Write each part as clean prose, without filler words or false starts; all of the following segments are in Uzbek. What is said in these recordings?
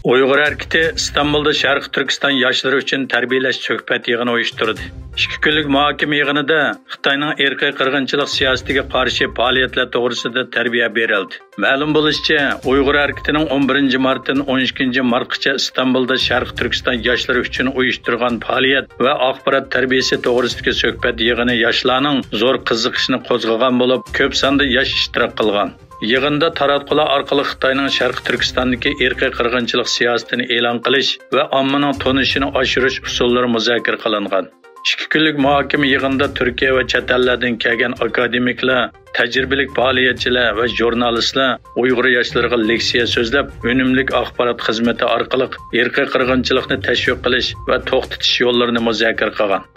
Uyg'ur harakati İstanbulda Sharq Turkiston yoshlari uchun tarbiyalash suhbat yig'ini uyushtirdi. 2 kunlik muhokama yig'inida Xitoyning irqiy qirg'inchilik siyosatiga qarshi faoliyatlar to'g'risida tarbiya berildi. Ma'lum bo'lishicha, Uyg'ur harakatining 11 martdan 12 martgacha İstanbulda Sharq Turkiston yoshlari uchun uyushtirgan faoliyat va axborot tarbiyasi to'g'risidagi suhbat yig'ini yoshlarning zo'r qiziqishini qo'zg'agan bo'lib, ko'p sonda yosh ishtirok qilgan. Yig'inda taratqular orqali Xitoyning Sharq Turkistondagi irqiy qirg'inchilik siyosatini e'lon qilish va ommaning tonishini oshirish usullari muzokara qilingan. 2 kunlik muhokama yig'inida Turkiya va chet ellardan kelgan akademiklar, tajribalik faoliyatchilar va jurnalistlar Uyg'ur yoshlariga leksiya so'zlab, unumlik axborot xizmati orqali irqiy qirg'inchilikni tashviq qilish va to'xtatish yo'llarini muzokara qilgan.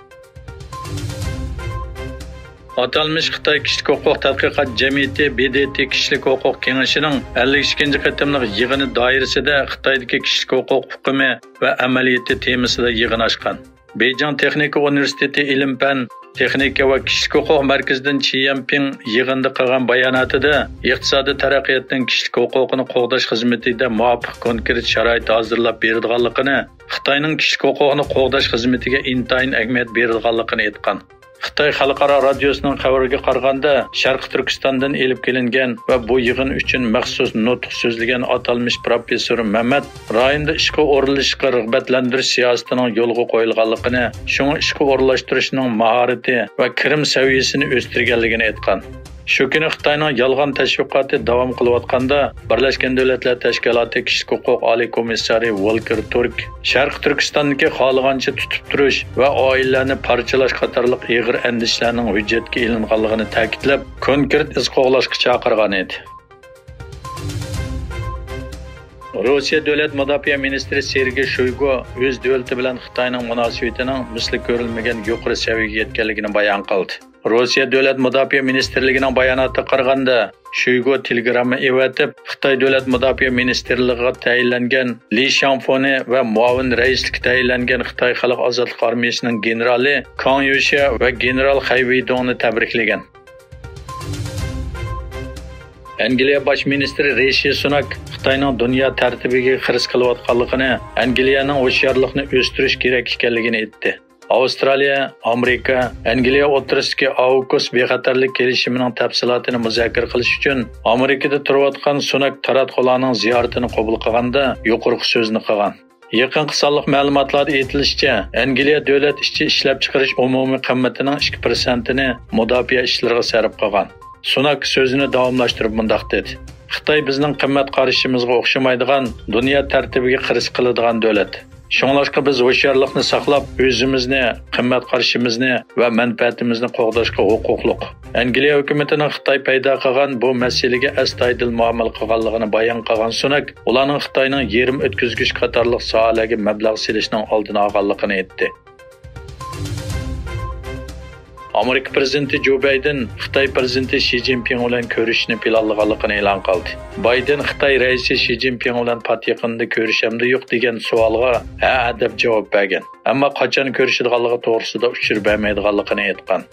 Atalmış Xitoy Kishilik huquq tadqiqot jamiyati BDT Kishilik huquq kengashining 52-chi qatimliq yig'ini doirasida Xitoydagi kishilik huquq hukmi va amaliyoti temasida yig'in ochgan. Beijing Texnika universiteti ilm-fan texnika va kishilik huquq markazidan Chi Yanping yig'inda qilgan bayonotida iqtisodiy taraqqiyotning kishilik huquqini qo'g'dash xizmatida muvofiq konkret sharoit hozirlab berilganligini, Xitoyning kishilik huquqini qo'g'dash xizmatiga intayin ahamiyat berilganligini aytgan. Xitoy Xalqaro radiosining xabariga qaraganda, Sharq Turkistondan elib kelingan va bu yig'in uchun maxsus nutq so'zlagan atalmış professor Mehmet, rayonda ishga o'rinlashishga rag'batlantirish siyosatining yo'lga qo'yilganligini, shuni ishga o'rinlashtirishning mahorati va kirim saviyasini o'stirganligini aytgan. Shu kuni Xitoyning yolg'on tashviqoti davom qilayotganda, Birlashgan Davlatlar Tashkiloti Kishilik huquq oliy komissari Volker Turk Sharq Turkistondagi xohlagancha tutib turish va oilalarni parchalash qatorliq og'ir andishlarning hujjatga ilinganligini ta'kidlab, konkret iz qo'g'lashga chaqirgan edi. Rossiya Davlat Mudofaa ministri Sergey Shoygu o'z davlati bilan Xitoyning munosabatining misli ko'rilmagan yuqori saviyaga yetganligini bayon qildi. Rossiya Davlat Mudofaa ministrligining bayonotiga qaraganda, Shoygu telegramma evatib, Xitoy Davlat Mudofaa ministrligiga tayinlangan Li Shangfoni va muavin raislikka tayinlangan Xitoy Xalq ozodlik armiyasining generali Kang Yusha va general Xai Weidongni tabriklagan. Angliya bosh ministri Rishi Sunak Xitoyning dunyo tartibiga xiris qilayotganligini, Angliyaning hushyorlikni o'stirish kerak ekanligini aytdi. Avstraliya, Amerika, Angliya o'rtasidagi AUKUS bexatarlik kelishimining tafsilotini muzokara qilish uchun Amerikada turayotgan Sunak taratqularning ziyoratini qabul qilganda yuqorqi so'zni qilgan. Yaqinqi sonliq ma'lumotlarda aytilishicha, Angliya davlat ishchi ishlab chiqarish umumiy qimmatining 2%ni mudofaa ishlariga sarf qilgan. Sunak so'zini davomlashtirib mundaq dedi: Xitoy bizning qimmat qarashimizga o'xshamaydigan, dunyo tartibiga xiris qiladigan davlat. Shunglashqa biz hoşyarlıqni saqlab, o'zimizni, qimmat qarashimizni va manfaatimizni qo'g'dashga huquqliq. Angliya hukumatining Xitoy paydo qilgan bu masalaga astoydil muomala qilganligini bayon qilgan Sunak, ularning Xitoyning yerim o'tkazgich qatorliq sohalarga mablag' selishning oldini olganligini aytdi. Amerika prezidenti Joe Biden Xitoy prezidenti Xi Jinping bilan ko'rishishni planlaganligini e'lon qildi. Biden Xitoy raisi Xi Jinping bilan pat yaqinda ko'rishamda yo'q degan savolga ha deb javob bergan. Ammo qachon ko'rishadiganligi to'g'risida uchur bermaydiganligini aytgan.